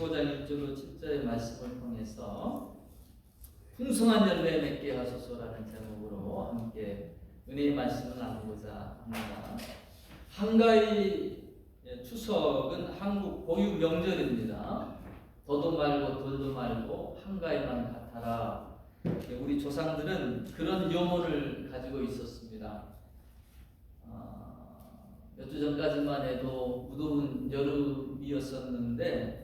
15장 1절로 7절의 말씀을 통해서 풍성한 열매 맺게 하소서라는 제목으로 함께 은혜의 말씀을 나누고자 합니다. 한가위 추석은 한국 고유 명절입니다. 더도 말고 덜도 말고 한가위만 같아라. 우리 조상들은 그런 용어를 가지고 있었습니다. 몇 주 전까지만 해도 무더운 여름이었었는데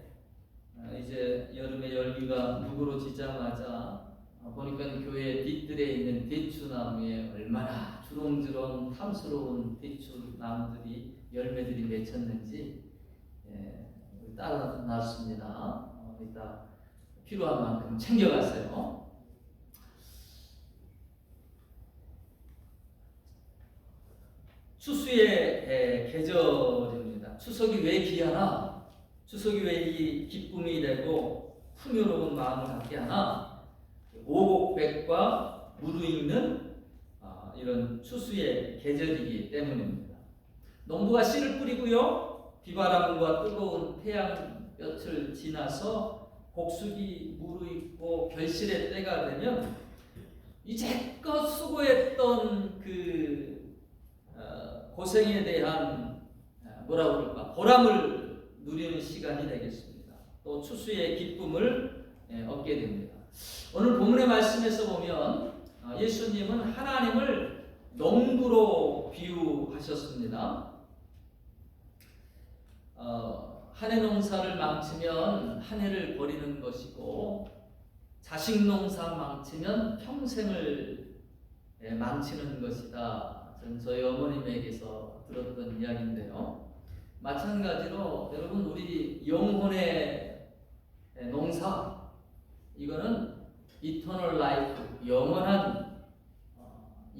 이제 여름의 열기가 누그러지자마자 보니까 교회 뒤뜰에 있는 대추나무에 얼마나 주렁주렁 탐스러운 대추나무들이 열매들이 맺혔는지 따라 놨습니다. 이따 필요한 만큼 챙겨갔어요. 추수의 계절입니다. 추석이 왜 귀하나? 추석이 왜 이 기쁨이 되고 풍요로운 마음을 갖게 하나? 오곡백과 무르익는 이런 추수의 계절이기 때문입니다. 농부가 씨를 뿌리고요, 비바람과 뜨거운 태양볕을 지나서 곡숙이 무르익고 결실의 때가 되면 이제껏 수고했던 그 고생에 대한 뭐라고 그럴까? 보람을 누리는 시간이 되겠습니다. 또 추수의 기쁨을 얻게 됩니다. 오늘 본문의 말씀에서 보면 예수님은 하나님을 농부로 비유하셨습니다. 한 해 농사를 망치면 한 해를 버리는 것이고 자식 농사 망치면 평생을 망치는 것이다. 저는 저희 어머님에게서 들었던 이야기인데요. 마찬가지로 여러분 우리 영혼의 농사 이거는 eternal life, 영원한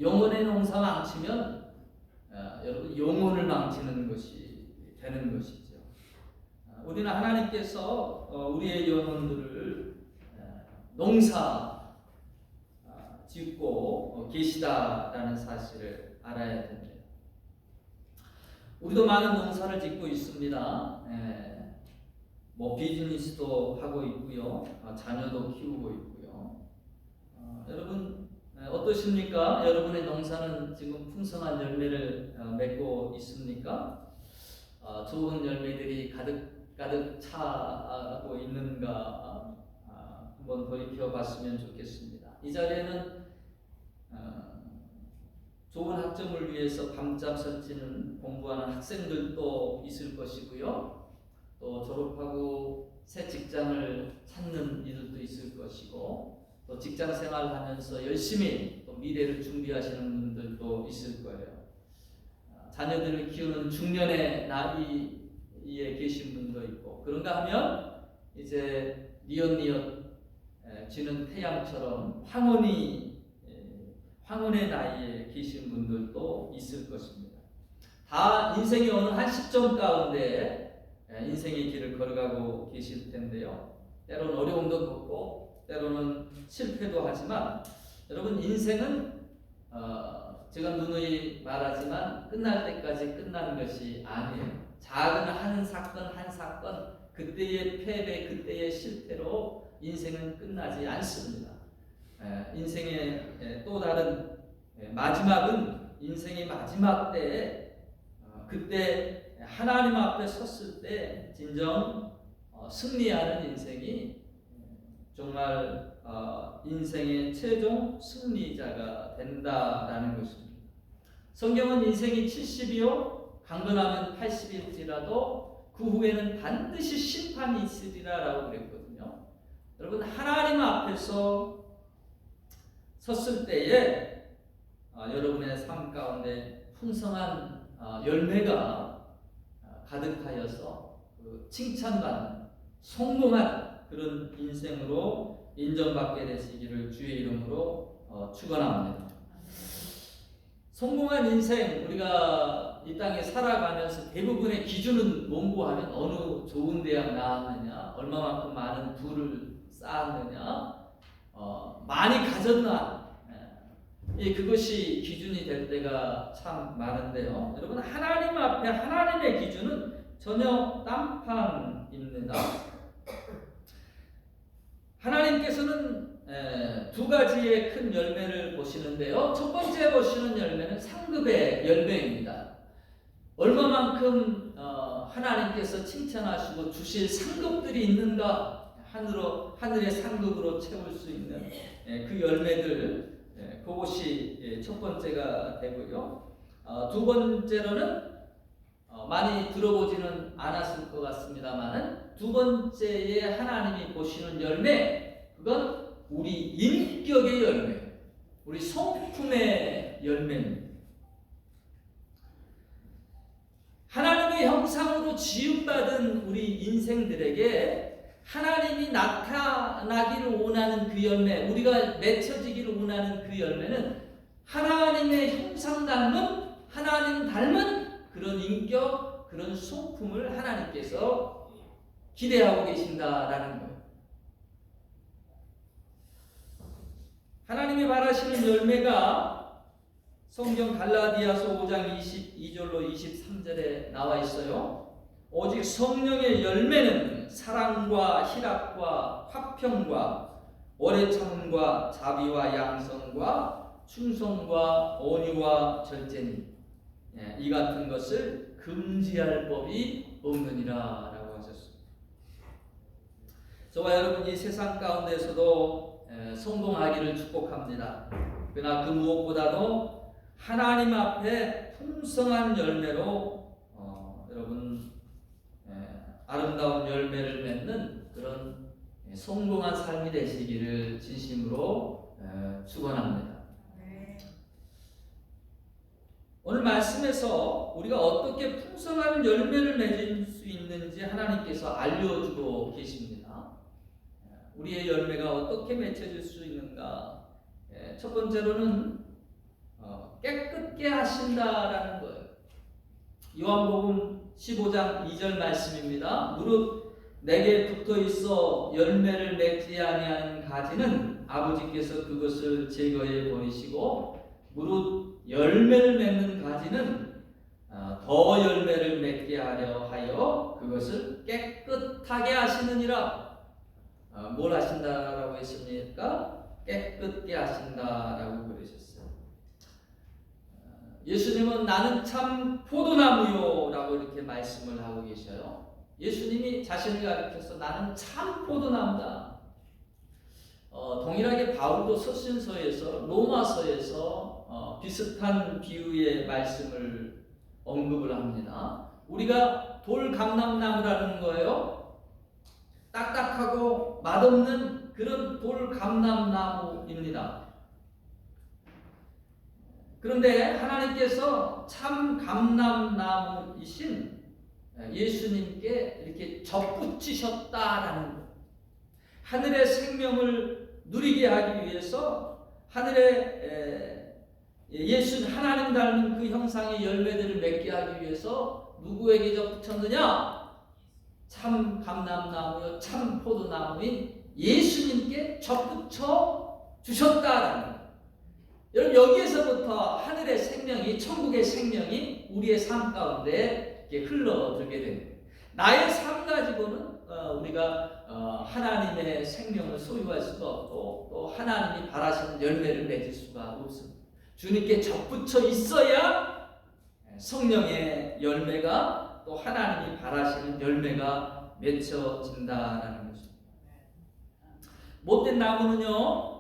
영혼의 농사 망치면 여러분 영혼을 망치는 것이 되는 것이죠. 우리는 하나님께서 우리의 영혼들을 농사 짓고 계시다라는 사실을 알아야 됩니다. 우리도 많은 농사를 짓고 있습니다. 비즈니스도 하고 있고요, 자녀도 키우고 있고요. 여러분 어떠십니까? 여러분의 농사는 지금 풍성한 열매를 맺고 있습니까? 좋은 열매들이 가득 차고 있는가 한번 돌이켜 봤으면 좋겠습니다. 이 자리에는 좋은 학점을 위해서 밤잠 설치는 공부하는 학생들도 있을 것이고요. 또 졸업하고 새 직장을 찾는 이들도 있을 것이고, 또 직장 생활하면서 열심히 또 미래를 준비하시는 분들도 있을 거예요. 자녀들을 키우는 중년의 나이에 계신 분도 있고, 그런가 하면 이제 니엇니엇 지는 태양처럼 황혼의 나이에 계신 분들도 있을 것입니다. 다 인생의 어느 한 시점 가운데 인생의 길을 걸어가고 계실 텐데요. 때로는 어려움도 겪고 때로는 실패도 하지만 여러분 인생은 제가 누누이 말하지만 끝날 때까지 끝나는 것이 아니에요. 작은 한 사건 그때의 패배, 그때의 실패로 인생은 끝나지 않습니다. 인생의 또 다른 마지막은 인생의 마지막 때에 그때 하나님 앞에 섰을 때 진정 승리하는 인생이 정말 인생의 최종 승리자가 된다라는 것입니다. 성경은 인생이 70이요 강건하면 80일지라도 그 후에는 반드시 심판이 있으리라라고 그랬거든요. 여러분 하나님 앞에서 섰을 때에 여러분의 삶 가운데 풍성한 열매가 가득하여서 칭찬받는 성공한 그런 인생으로 인정받게 되시기를 주의 이름으로 축원합니다. 성공한 인생, 우리가 이 땅에 살아가면서 대부분의 기준은 뭔고 하면 어느 좋은 대학 나왔느냐, 얼마만큼 많은 부를 쌓았느냐, 많이 가졌나, 그것이 기준이 될 때가 참 많은데요. 여러분 하나님 앞에 하나님의 기준은 전혀 딴판입니다. 가지의 큰 열매를 보시는데요. 첫 번째 보시는 열매는 상급의 열매입니다. 얼마만큼 하나님께서 칭찬하시고 주실 상급들이 있는가, 하늘의 상급으로 채울 수 있는 그 열매들, 그것이 첫 번째가 되고요. 두 번째로는 많이 들어보지는 않았을 것 같습니다만은 두 번째에 하나님이 보시는 열매, 그건 우리 인격의 열매, 우리 성품의 열매입니다. 하나님의 형상으로 지음받은 우리 인생들에게 하나님이 나타나기를 원하는 그 열매, 우리가 맺혀지기를 원하는 그 열매는 하나님의 형상 닮은, 하나님 닮은 그런 인격, 그런 성품을 하나님께서 기대하고 계신다라는 거예요. 하나님이 바라시는 열매가 성경 갈라디아서 5장 22절로 23절에 나와 있어요. 오직 성령의 열매는 사랑과 희락과 화평과 오래 참음과 자비와 양성과 충성과 온유와 절제니 이 같은 것을 금지할 법이 없느니라 라고 하셨습니다. 저와 여러분 이 세상 가운데서도 성공하기를 축복합니다. 그러나 그 무엇보다도 하나님 앞에 풍성한 열매로 여러분 아름다운 열매를 맺는 그런 성공한 삶이 되시기를 진심으로 축원합니다. 오늘 말씀에서 우리가 어떻게 풍성한 열매를 맺을 수 있는지 하나님께서 알려주고 계십니다. 우리의 열매가 어떻게 맺혀질 수 있는가? 첫 번째로는 깨끗게 하신다라는 거예요. 요한복음 15장 2절 말씀입니다. 무릇 내게 붙어 있어 열매를 맺지 아니하는 가지는 아버지께서 그것을 제거해 버리시고 무릇 열매를 맺는 가지는 더 열매를 맺게 하려 하여 그것을 깨끗하게 하시느니라. 뭘 하신다라고 했습니까? 깨끗게 하신다라고 그러셨어요. 예수님은 나는 참 포도나무요 라고 이렇게 말씀을 하고 계셔요. 예수님이 자신을 가리켜서 나는 참 포도나무다. 동일하게 바울도 서신서에서 로마서에서 비슷한 비유의 말씀을 언급을 합니다. 우리가 돌감람나무라는 거예요. 딱딱하고 맛없는 그런 돌감람나무입니다. 그런데 하나님께서 참 감람나무이신 예수님께 이렇게 접붙이셨다라는 것. 하늘의 생명을 누리게 하기 위해서 하늘의 하나님 닮은 그 형상의 열매들을 맺게 하기 위해서 누구에게 접붙였느냐? 참 감람나무요 참 포도나무인 예수님께 접붙여 주셨다라는 거예요. 여러분 여기에서부터 하늘의 생명이, 천국의 생명이 우리의 삶 가운데 흘러들게 됩니다. 나의 삶 가지고는 우리가 하나님의 생명을 소유할 수가 없고 또 하나님이 바라시는 열매를 맺을 수가 없습니다. 주님께 접붙여 있어야 성령의 열매가 또 하나님이 바라시는 열매가 맺혀진다라는 것입니다. 못된 나무는요,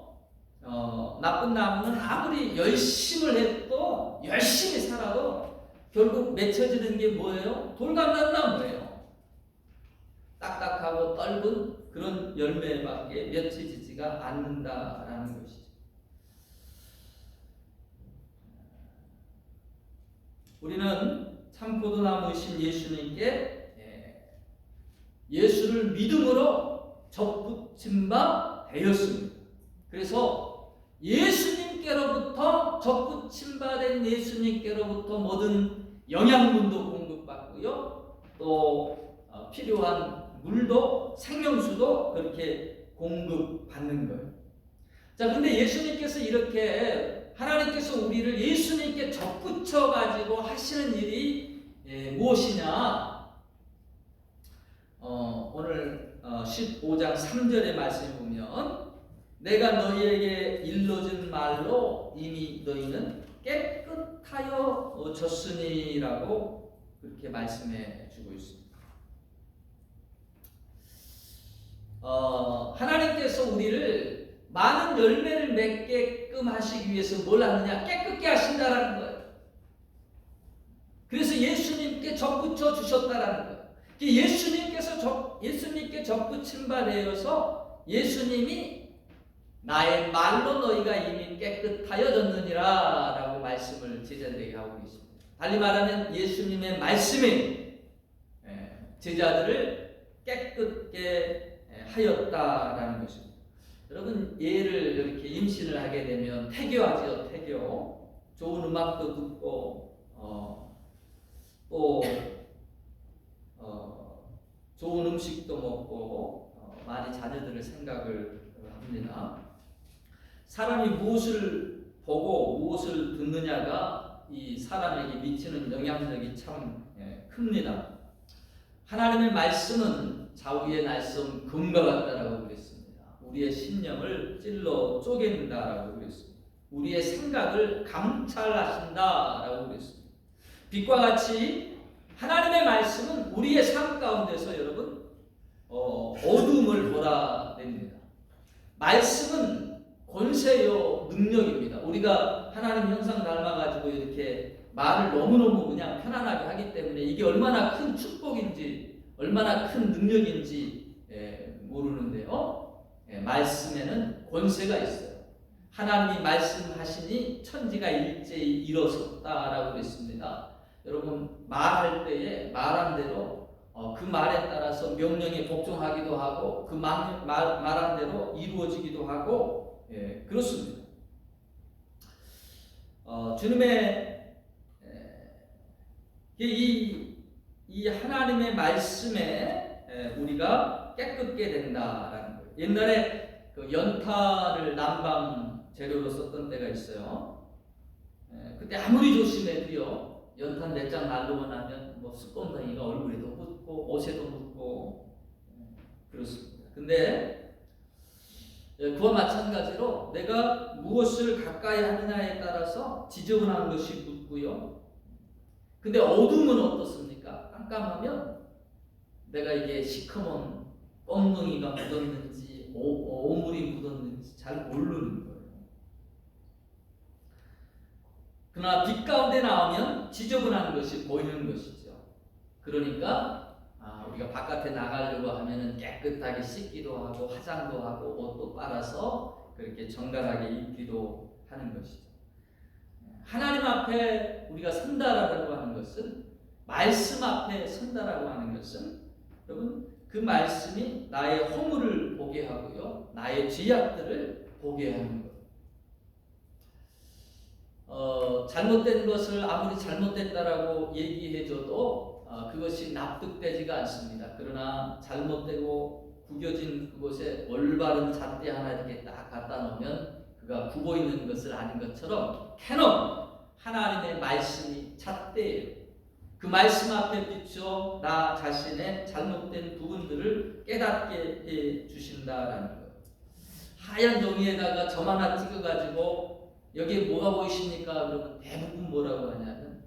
나쁜 나무는 아무리 열심을 해도 열심히 살아도 결국 맺혀지는 게 뭐예요? 돌감람나무예요. 딱딱하고 떫은 그런 열매밖에 맺혀지지가 않는다라는 것이죠. 우리는 참포도나무이신 예수님께 예수를 믿음으로 접붙임 바 되었습니다. 그래서 예수님께로부터 접붙임 바 된 예수님께로부터 모든 영양분도 공급받고요. 또 필요한 물도 생명수도 그렇게 공급받는 거예요. 자, 근데 예수님께서 이렇게 하나님께서 우리를 예수님께 접붙여 가지고 하시는 일이 무엇이냐? 오늘 15장 3절의 말씀을 보면 내가 너희에게 일러준 말로 이미 너희는 깨끗하여 졌으니라고 그렇게 말씀해 주고 있습니다. 하나님께서 우리를 많은 열매를 맺게끔 하시기 위해서 뭘 하느냐? 깨끗게 하신다라는 거예요. 그래서 예수님께 접붙여 주셨다라는 거예요. 예수님께 접붙임 바 되어서 예수님이 나의 말로 너희가 이미 깨끗하여졌느니라 라고 말씀을 제자들에게 하고 계십니다. 달리 말하면 예수님의 말씀이 제자들을 깨끗게 하였다라는 것입니다. 여러분, 예를 이렇게 임신을 하게 되면 태교하죠. 태교. 좋은 음악도 듣고 또 좋은 음식도 먹고 많이 자녀들을 생각을 합니다. 사람이 무엇을 보고 무엇을 듣느냐가 이 사람에게 미치는 영향력이 참 큽니다. 하나님의 말씀은 좌우의 날선 금과 같다라고 그랬습니다. 우리의 심령을 찔러 쪼갠다라고 그랬습니다. 우리의 생각을 감찰하신다라고 그랬습니다. 빛과 같이 하나님의 말씀은 우리의 삶 가운데서 여러분 어둠을 몰아냅니다. 말씀은 권세요 능력입니다. 우리가 하나님 형상 닮아가지고 이렇게 말을 너무너무 그냥 편안하게 하기 때문에 이게 얼마나 큰 축복인지 얼마나 큰 능력인지 모르는데요. 말씀에는 권세가 있어요. 하나님이 말씀하시니 천지가 일제히 일어섰다라고 그랬습니다. 여러분, 말할 때에 말한 대로 그 말에 따라서 명령에 복종하기도 하고 그 말한 대로 이루어지기도 하고 그렇습니다. 주님의 이 하나님의 말씀에 우리가 깨끗게 된다라는 거예요. 옛날에 그 연탄을 난방 재료로 썼던 때가 있어요. 그때 아무리 조심해도요. 연탄 몇 장 날르고 나면 뭐 숯곰탕이가 얼굴에도 묻고 옷에도 묻고 그렇습니다. 근데 그와 마찬가지로 내가 무엇을 가까이 하느냐에 따라서 지저분한 것이 묻고요. 근데 어둠은 어떻습니까? 깜깜하면 내가 이게 시커먼 껌둥이가 묻었는지 오물이 묻었는지 잘 모르는 거예요. 그러나 빛 가운데 나오면 지저분한 것이 보이는 것이죠. 그러니까 우리가 바깥에 나가려고 하면은 깨끗하게 씻기도 하고 화장도 하고 옷도 빨아서 그렇게 정갈하게 입기도 하는 것이죠. 하나님 앞에 우리가 선다라고 하는 것은 말씀 앞에 선다라고 하는 것은 여러분 그 말씀이 나의 허물을 보게 하고요. 나의 죄악들을 보게 하는 것. 잘못된 것을 아무리 잘못됐다라고 얘기해줘도 그것이 납득되지가 않습니다. 그러나 잘못되고 구겨진 그곳에 올바른 잣대 하나 이렇게 딱 갖다 놓으면 그가 굽어 있는 것을 아는 것처럼 캐논 하나님의 말씀이 잣대예요. 그 말씀 앞에 비추어 나 자신의 잘못된 부분들을 깨닫게 해 주신다라는 거예요. 하얀 종이에다가 점 하나 찍어가지고 여기에 뭐가 보이십니까? 그러면 대부분 뭐라고 하냐면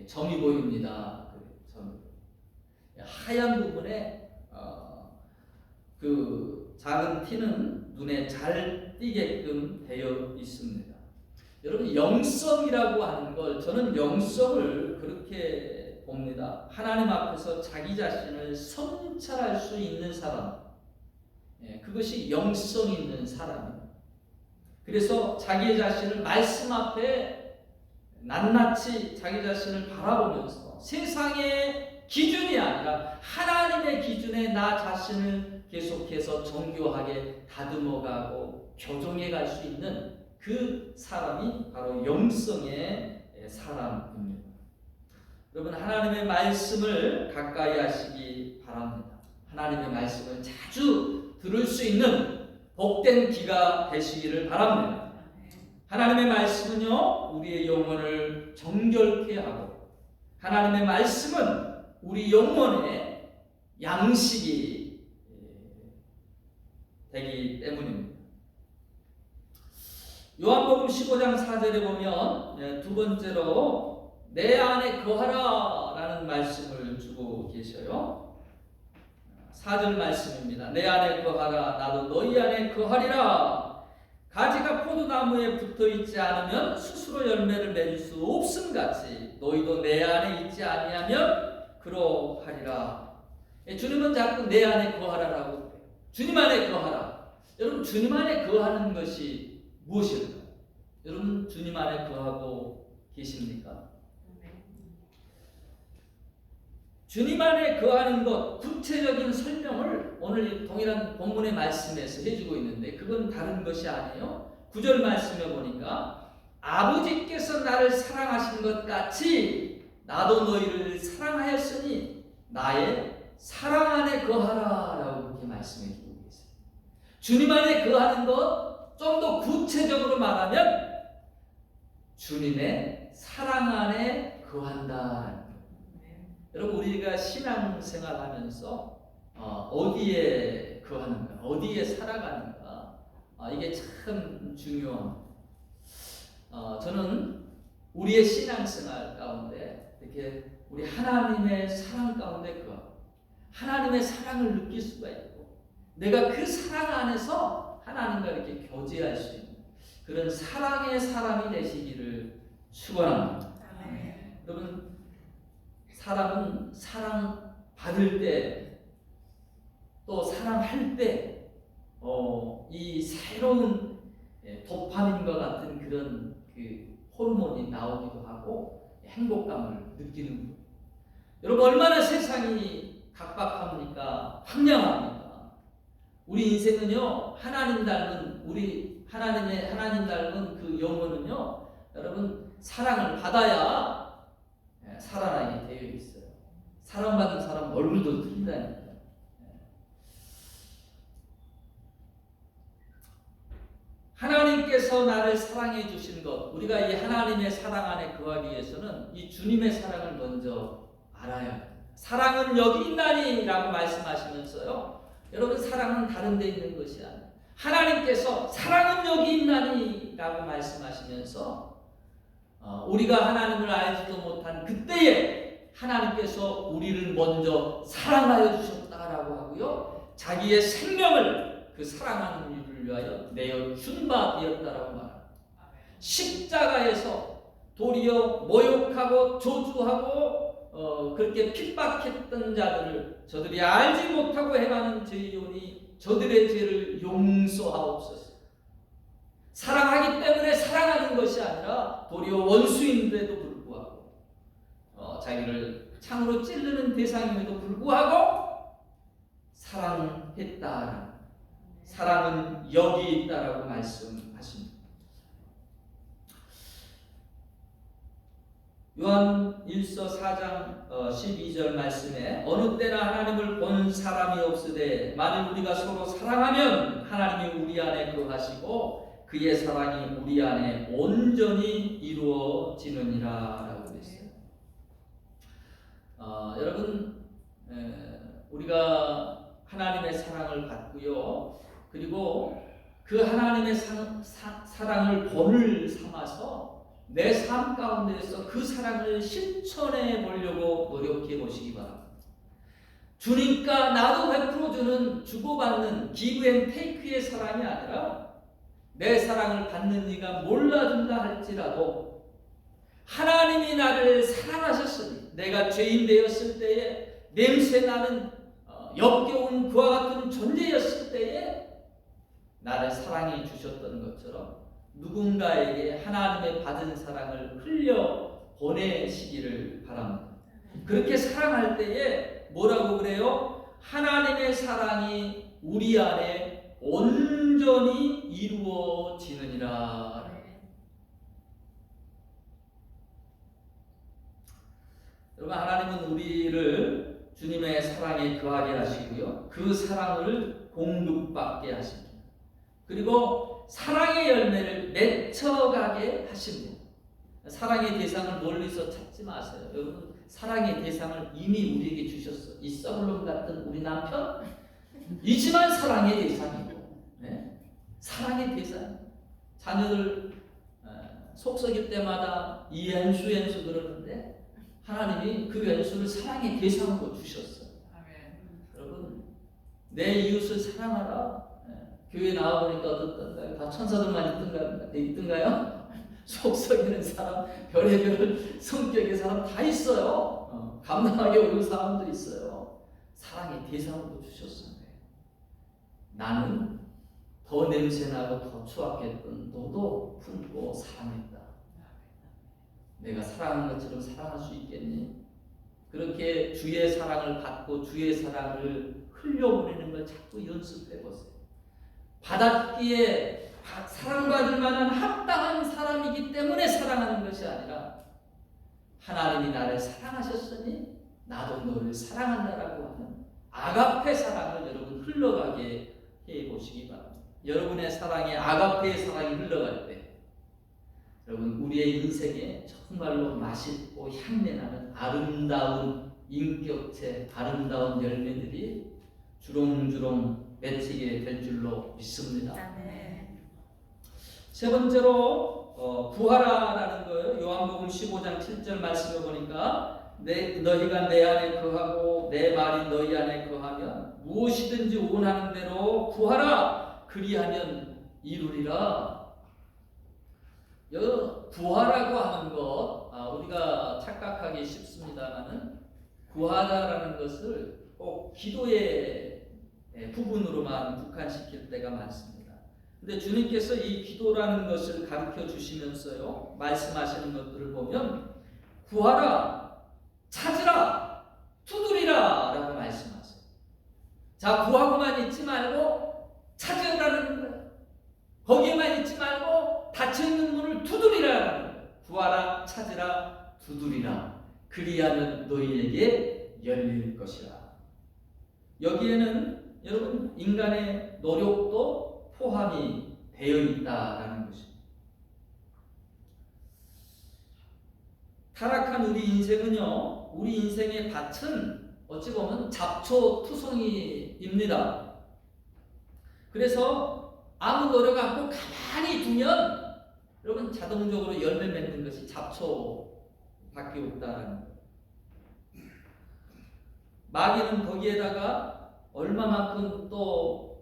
점이 보입니다. 점. 하얀 부분에 그 작은 티는 눈에 잘 띄게끔 되어 있습니다. 여러분 영성이라고 하는 걸 저는 영성을 그렇게 봅니다. 하나님 앞에서 자기 자신을 성찰할 수 있는 사람, 그것이 영성 있는 사람입니다. 그래서 자기 자신을 말씀 앞에 낱낱이 자기 자신을 바라보면서 세상의 기준이 아니라 하나님의 기준에 나 자신을 계속해서 정교하게 다듬어가고 교정해 갈 수 있는 그 사람이 바로 영성의 사람입니다. 여러분 하나님의 말씀을 가까이 하시기 바랍니다. 하나님의 말씀을 자주 들을 수 있는 복된 귀가 되시기를 바랍니다. 하나님의 말씀은요 우리의 영혼을 정결케 하고 하나님의 말씀은 우리 영혼의 양식이 되기 때문입니다. 요한복음 15장 4절에 보면 두 번째로 내 안에 거하라 라는 말씀을 주고 계셔요. 4절 말씀입니다. 내 안에 거하라 나도 너희 안에 거하리라. 가지가 포도나무에 붙어있지 않으면 스스로 열매를 맺을 수 없음같이 너희도 내 안에 있지 아니하면 그러하리라. 주님은 자꾸 내 안에 거하라라고 해요. 주님 안에 거하라. 여러분 주님 안에 거하는 것이 무엇일까요? 여러분 주님 안에 거하고 계십니까? 주님 안에 거하는 것 구체적인 설명을 오늘 동일한 본문의 말씀에서 해주고 있는데 그건 다른 것이 아니에요. 9절 말씀에 보니까 아버지께서 나를 사랑하신 것 같이 나도 너희를 사랑하였으니 나의 사랑 안에 거하라 라고 그렇게 말씀해 주고 계세요. 주님 안에 거하는 것 좀 더 구체적으로 말하면 주님의 사랑 안에 거한다. 여러분 우리가 신앙생활 하면서 어디에 거하는가, 어디에 살아가는가, 이게 참 중요합니다. 저는 우리의 신앙생활 가운데 이렇게 우리 하나님의 사랑 가운데 거하고 하나님의 사랑을 느낄 수가 있고 내가 그 사랑 안에서 하나님과 이렇게 교제할 수 있는 그런 사랑의 사람이 되시기를 축원합니다. 여러분 사람은 사랑 받을 때 또 사랑할 때 이 새로운 도파민과 같은 그런 그 호르몬이 나오기도 하고 행복감을 느끼는 거예요. 여러분 얼마나 세상이 각박합니까? 황량합니까? 우리 인생은요 하나님 닮은 하나님 닮은 그 영혼은요 여러분 사랑을 받아야 살아나게 되어 있어요. 사랑받는 사람 얼굴도 틀린다니까요. 하나님께서 나를 사랑해 주신 것, 우리가 이 하나님의 사랑 안에 거하기 위해서는 이 주님의 사랑을 먼저 알아야 합니다. 사랑은 여기 있나니 라고 말씀하시면서요 여러분 사랑은 다른 데 있는 것이 아니에요. 하나님께서 사랑은 여기 있나니 라고 말씀하시면서 우리가 하나님을 알지도 못한 그때에 하나님께서 우리를 먼저 사랑하여 주셨다라고 하고요 자기의 생명을 그 사랑하는 이를 위하여 내어 준 바 되었다라고 말합니다. 십자가에서 도리어 모욕하고 저주하고 그렇게 핍박했던 자들을 저들이 알지 못하고 행하는 죄인이 저들의 죄를 용서하옵소서. 사랑하기 때문에 사랑하는 것이 아니라 도리어 원수인데도 불구하고 자기를 창으로 찌르는 대상임에도 불구하고 사랑했다. 사랑은 여기 있다라고 말씀하십니다. 요한 1서 4장 12절 말씀에 어느 때나 하나님을 본 사람이 없으되 만일 우리가 서로 사랑하면 하나님이 우리 안에 거하시고 그의 사랑이 우리 안에 온전히 이루어지느니라 라고 했어요. 여러분 우리가 하나님의 사랑을 받고요 그리고 그 하나님의 사랑을 본을 삼아서 내 삶 가운데에서 그 사랑을 실천해 보려고 노력해 보시기 바랍니다. 주니까 나도 베풀어주는 주고받는 기브 앤 테이크의 사랑이 아니라 내 사랑을 받는 이가 몰라준다 할지라도 하나님이 나를 사랑하셨으니 내가 죄인 되었을 때에 냄새나는 역겨운 그와 같은 존재였을 때에 나를 사랑해 주셨던 것처럼 누군가에게 하나님의 받은 사랑을 흘려 보내시기를 바랍니다. 그렇게 사랑할 때에 뭐라고 그래요? 하나님의 사랑이 우리 안에 온전히 이루어지느니라. 여러분 하나님은 우리를 주님의 사랑에 거하게 하시고요. 그 사랑을 공급받게 하십니다. 그리고 사랑의 열매를 맺혀가게 하십니다. 사랑의 대상을 멀리서 찾지 마세요. 여러분 사랑의 대상을 이미 우리에게 주셨어. 이 썩을놈 같은 우리 남편 이지만 사랑의 대상이고 사랑의 대상 자녀들 속썩일 때마다 이 왼수 그러는데 하나님이 그 왼수를 사랑의 대상으로 주셨어요. 여러분, 내 이웃을 사랑하라. 교회 나와보니까 어떻던가요? 다 천사들만 있던가요? 속썩이는 사람, 별의별 성격의 사람 다 있어요. 감당하기 어려운 사람도 있어요. 사랑의 대상으로 주셨어요. 나는 더 냄새나고 더 추악했던 너도 품고 사랑했다. 내가 사랑하는 것처럼 사랑할 수 있겠니? 그렇게 주의 사랑을 받고 주의 사랑을 흘려보내는 걸 자꾸 연습해 보세요. 받았기에 사랑받을 만한 합당한 사람이기 때문에 사랑하는 것이 아니라 하나님이 나를 사랑하셨으니 나도 너를 사랑한다라고 하는 아가페 사랑을 여러분 흘러가게 해보시기 바랍니다. 여러분의 사랑에 아가페의 사랑이 흘러갈 때 여러분 우리의 인생에 정말로 맛있고 향내나는 아름다운 인격체, 아름다운 열매들이 주렁주렁 맺히게 될 줄로 믿습니다. 세 번째로 부하라라는 거예요. 요한복음 15장 7절 말씀을 보니까 너희가 내 안에 거하고 내 말이 너희 안에 거하면 무엇이든지 원하는 대로 구하라. 그리하면 이루리라. 구하라고 하는 것 우리가 착각하기 쉽습니다만은 구하라라는 것을 꼭 기도의 부분으로만 국한시킬 때가 많습니다. 근데 주님께서 이 기도라는 것을 가르쳐 주시면서요 말씀하시는 것들을 보면 구하라, 찾으라, 두드리라 라고 말씀하세요. 자, 구하고만 있지 말고 찾으라는 거예요. 거기에만 있지 말고 닫혀있는 문을 두드리라는 거예요. 구하라, 찾으라, 두드리라. 그리하면 너희에게 열릴 것이라. 여기에는 여러분 인간의 노력도 포함이 되어 있다라는 것입니다. 타락한 우리 인생은요, 우리 인생의 밭은 어찌 보면 잡초투성이입니다. 그래서 아무 노력 않고 가만히 두면 여러분 자동적으로 열매 맺는 것이 잡초밖에 없다라는 거예요. 마귀는 거기에다가 얼마만큼 또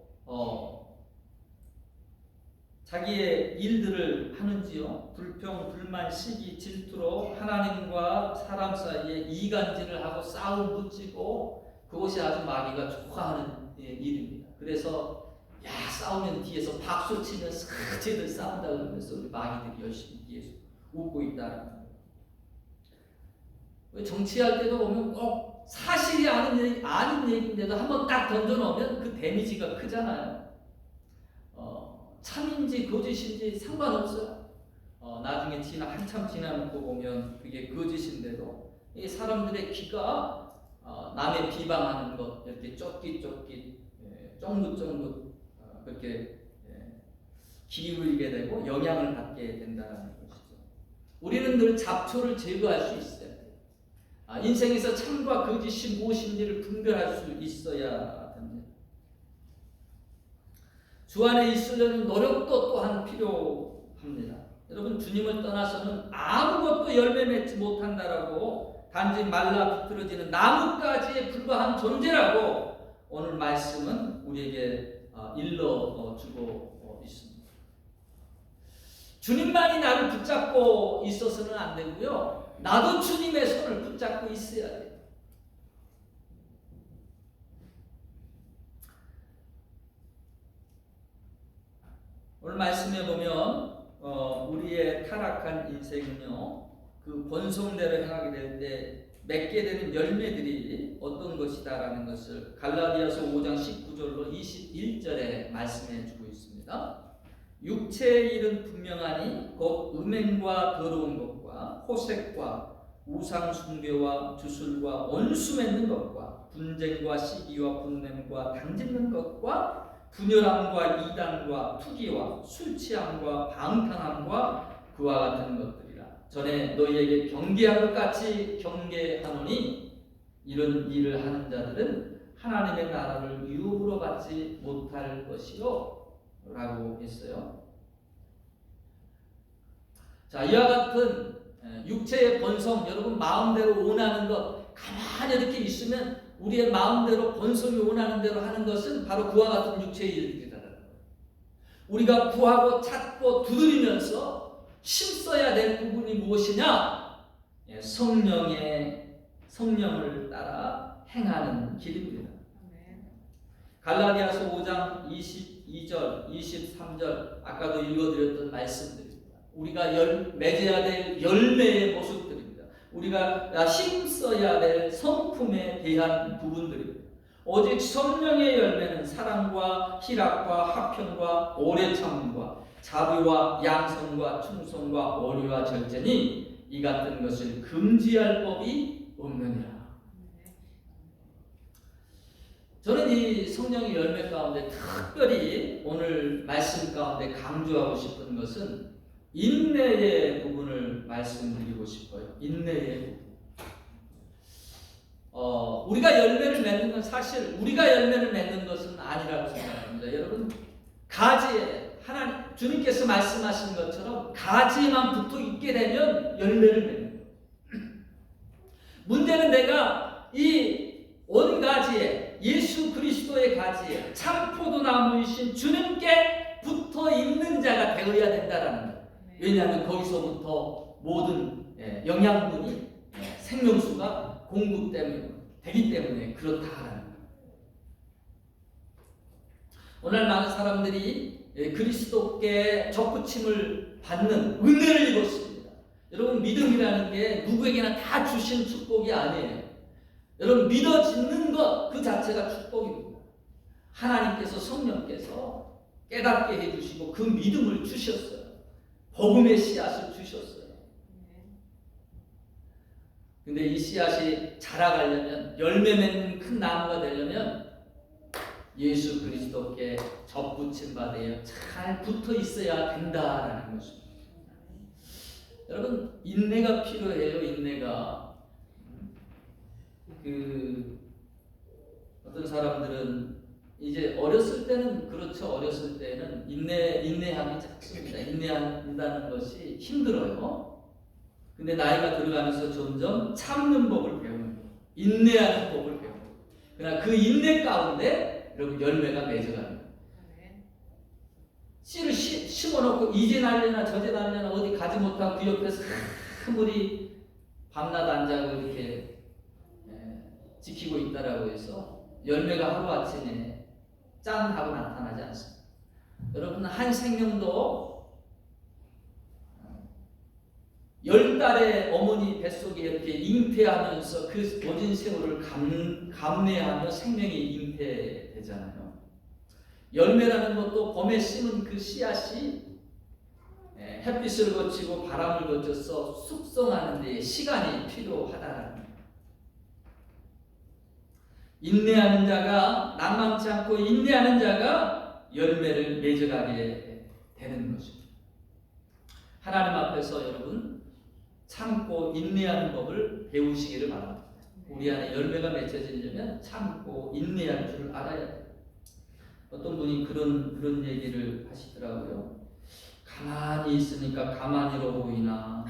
자기의 일들을 하는지요. 불평, 불만, 시기, 질투로 하나님과 사람 사이에 이간질을 하고 싸움 붙이고 그것이 아주 마귀가 좋아하는 일입니다. 그래서 싸우면 뒤에서 박수 치면서 쟤들 싸운다 그러면서 우리 마귀들이 열심히 뒤에서 웃고 있다는 거예요. 정치할 때도 보면 꼭 사실이 아닌 얘기인데도 한번 딱 던져놓으면 그 데미지가 크잖아요. 참인지 거짓인지 상관없어요. 나중에 한참 지나놓고 보면 그게 거짓인데도 이 사람들의 귀가 남의 비방하는 것 이렇게 쫓깃쫓깃 쫑긋쫑긋 그렇게 기울이게 되고 영향을 받게 된다는 것이죠. 우리는 늘 잡초를 제거할 수 있어요. 인생에서 참과 거짓이 무엇인지를 분별할 수 있어야 합니다. 주 안에 있으려는 노력도 또한 필요합니다. 여러분 주님을 떠나서는 아무것도 열매 맺지 못한다라고 단지 말라 비틀어지는 나뭇가지에 불과한 존재라고 오늘 말씀은 우리에게 일러주고 있습니다. 주님만이 나를 붙잡고 있어서는 안 되고요. 나도 주님의 손을 붙잡고 있어야 돼요. 오늘 말씀해 보면 우리의 타락한 인생은요, 그 본성대로 행하게 될 때 맺게 되는 열매들이 어떤 것이다라는 것을 갈라디아서 5장 19절로 21절에 말씀해 주고 있습니다. 육체의 일은 분명하니 곧 음행과 더러운 것과 호색과 우상 숭배와 주술과 원수 맺는 것과 분쟁과 시기와 분냄과 당짓는 것과 분열함과 이단과 투기와 술 취함과 방탕함과 그와 같은 것들이라. 전에 너희에게 경계한 것 같이 경계하노니 이런 일을 하는 자들은 하나님의 나라를 유업으로 받지 못할 것이요 라고 했어요. 자, 이와 같은 육체의 본성, 여러분 마음대로 원하는 것 가만히 이렇게 있으면 우리의 마음대로 본성이 원하는 대로 하는 것은 바로 그와 같은 육체의 일들이라는 거예요. 우리가 구하고 찾고 두드리면서 힘써야 될 부분이 무엇이냐? 성령을 따라 행하는 길입니다. 갈라디아서 5장 22절, 23절 아까도 읽어드렸던 말씀들입니다. 우리가 맺어야 될 열매의 모습들입니다. 우리가 힘써야 될 성품에 대한 부분들입니다. 오직 성령의 열매는 사랑과 희락과 화평과 오래 참음과 자비와 양선과 충성과 오류와 절제니 이 같은 것을 금지할 법이 없느니라. 저는 이 성령의 열매 가운데 특별히 오늘 말씀 가운데 강조하고 싶은 것은 인내의 부분을 말씀드리고 싶어요. 인내의 부분. 우리가 열매를 맺는 건 사실 우리가 열매를 맺는 것은 아니라고 생각합니다. 여러분, 가지에 하나님 주님께서 말씀하신 것처럼 가지에만 붙어 있게 되면 열매를 맺는 거예요. 문제는 내가 이 온 가지에 예수 그리스도의 가지에 참포도나무이신 주님께 붙어 있는 자가 되어야 된다라는 거예요. 왜냐하면 거기서부터 모든 영양분이 생명수가 공급되기 때문에 그렇다라는 거예요. 오늘 많은 사람들이 그리스도께 접붙임을 받는 은혜를 입었습니다. 여러분, 믿음이라는 게 누구에게나 다 주신 축복이 아니에요. 여러분, 믿어지는 것 그 자체가 축복입니다. 하나님께서 성령께서 깨닫게 해주시고 그 믿음을 주셨어요. 복음의 씨앗을 주셨어요. 근데 이 씨앗이 자라가려면, 열매 맺는 큰 나무가 되려면 예수 그리스도께 접붙임 받아야 잘 붙어 있어야 된다라는 것입니다. 여러분, 인내가 필요해요. 인내가. 어떤 사람들은 이제 어렸을 때는 그렇죠. 어렸을 때는 인내함이 작습니다. 인내한다는 것이 힘들어요. 근데 나이가 들어가면서 점점 참는 법을 배우는 거예요. 인내하는 법을 배우는 거예요. 그러나 그 인내 가운데 여러분 열매가 맺어가는 거예요. 씨를 심어놓고 이제 날려나 저제 날려나 어디 가지 못하고 그 옆에서 아무리 밤낮 안 자고 이렇게 지키고 있다라고 해서 열매가 하루아침에 짠 하고 나타나지 않습니다. 여러분, 한 생명도 10달의 어머니 뱃속에 이렇게 잉태하면서 그 모진 세월을 감내하며 생명이 잉태되잖아요. 열매라는 것도 봄에 심은 그 씨앗이 햇빛을 거치고 바람을 거쳐서 숙성하는 데 시간이 필요하다는 거예요. 인내하는 자가, 낭망치 않고 인내하는 자가 열매를 맺어가게 되는 것입니다. 하나님 앞에서 여러분 참고 인내하는 법을 배우시기를 바랍니다. 우리 안에 열매가 맺혀지려면 참고 인내할 줄 알아야 돼요. 어떤 분이 그런 얘기를 하시더라고요. 가만히 있으니까 가만히로 보이나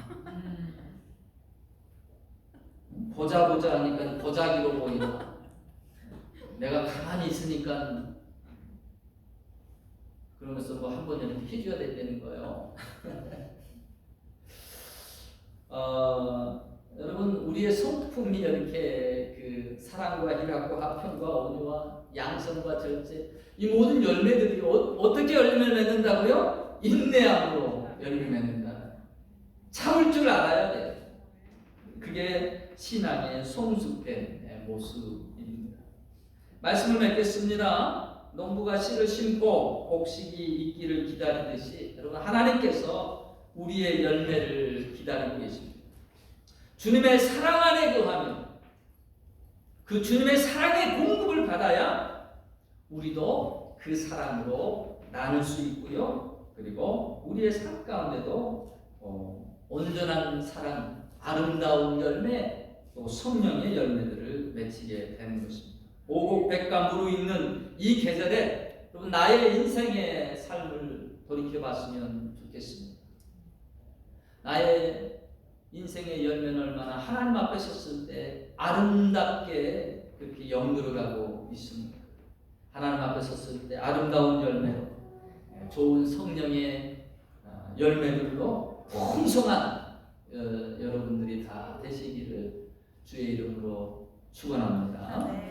보자 하니까 보자기로 보이나 내가 가만히 있으니까 그러면서 뭐 한 번 이렇게 해줘야 된다는 거예요. 여러분, 우리의 성품이 이렇게 그 사랑과 희락과 화평과 온유와 양선과 절제, 이 모든 열매들이 어떻게 열매를 맺는다고요? 인내함으로 열매 맺는다. 참을 줄 알아야 돼요. 그게 신앙의 성숙된 모습입니다. 말씀을 맺겠습니다. 농부가 씨를 심고 곡식이 있기를 기다리듯이 여러분, 하나님께서 우리의 열매를 기다리고 계십니다. 주님의 사랑 안에 거하면 그 주님의 사랑의 공급을 받아야 우리도 그 사랑으로 나눌 수 있고요. 그리고 우리의 삶 가운데도 온전한 사랑, 아름다운 열매, 또 성령의 열매들을 맺히게 되는 것입니다. 오곡백감으로 있는 이 계절에 여러분, 나의 인생의 삶을 돌이켜봤으면 좋겠습니다. 나의 인생의 열매는 얼마나 하나님 앞에 섰을 때 아름답게 그렇게 연결어가고 있습니다. 하나님 앞에 섰을 때 아름다운 열매로, 좋은 성령의 열매들로 풍성한 여러분들이 다 되시기를 주의 이름으로 축원합니다.